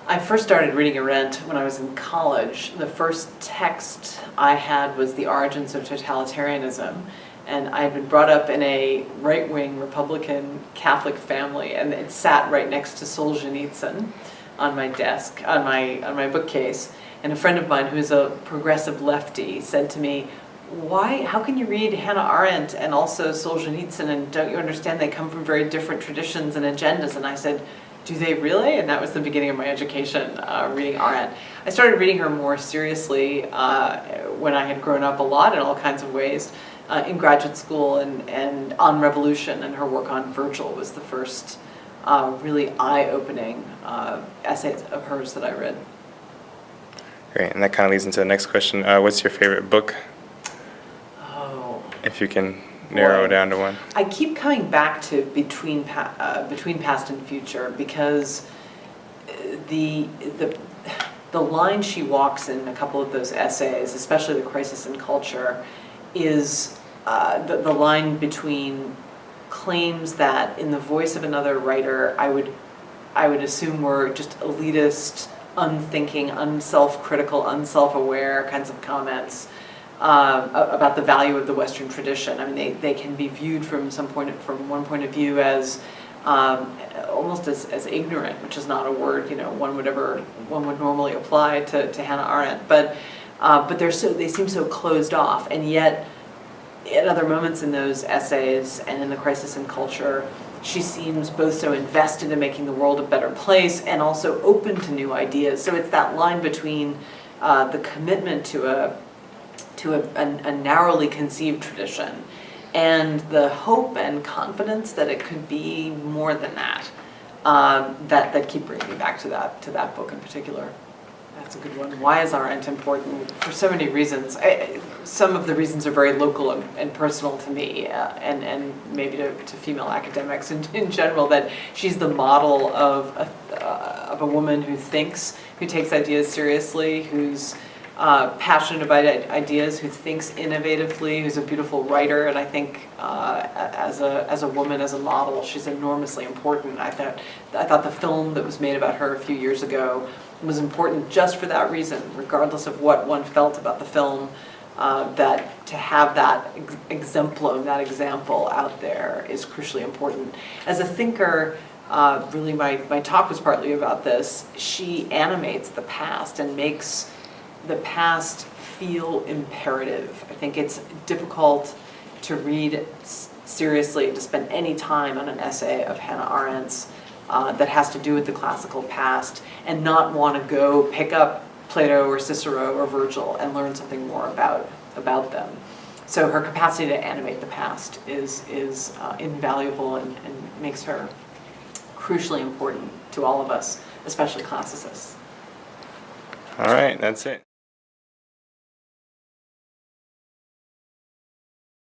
I first started reading Arendt when I was in college. The first text I had was The Origins of Totalitarianism, and I had been brought up in a right-wing Republican Catholic family, and it sat right next to Solzhenitsyn on my desk, on my bookcase. And a friend of mine who's a progressive lefty said to me, how can you read Hannah Arendt and also Solzhenitsyn, and don't you understand they come from very different traditions and agendas? And I said, do they really? And that was the beginning of my education, reading Arendt. I started reading her more seriously when I had grown up a lot in all kinds of ways, in graduate school and on revolution, and her work on Virgil was the first really eye-opening essays of hers that I read. Great, and that kind of leads into the next question. What's your favorite book? Oh. If you can narrow down to one. I keep coming back to Between Past and Future, because the line she walks in a couple of those essays, especially The Crisis in Culture, is the line between claims that in the voice of another writer I would assume were just elitist, unthinking, unself-critical, unself-aware kinds of comments about the value of the Western tradition. I mean, they can be viewed from one point of view as almost as ignorant, which is not a word one would normally apply to Hannah Arendt. But they seem so closed off, and yet at other moments in those essays and in The Crisis in Culture, she seems both so invested in making the world a better place and also open to new ideas. So it's that line between the commitment to a narrowly conceived tradition and the hope and confidence that it could be more than that, that keep bringing me back to that book in particular. That's a good one. Why is Arendt important? For so many reasons. Some of the reasons are very local and personal to me, and maybe to female academics in general, that she's the model of a woman who thinks, who takes ideas seriously, who's passionate about ideas, who thinks innovatively, who's a beautiful writer, and I think as a woman, as a model, she's enormously important. I thought the film that was made about her a few years ago was important just for that reason, regardless of what one felt about the film, that to have that exemplum, that example out there is crucially important. As a thinker, really my talk was partly about this. She animates the past and makes the past feel imperative. I think it's difficult to read seriously, to spend any time on an essay of Hannah Arendt's that has to do with the classical past and not want to go pick up Plato or Cicero or Virgil and learn something more about them. So her capacity to animate the past is invaluable and makes her crucially important to all of us, especially classicists. All right, that's it.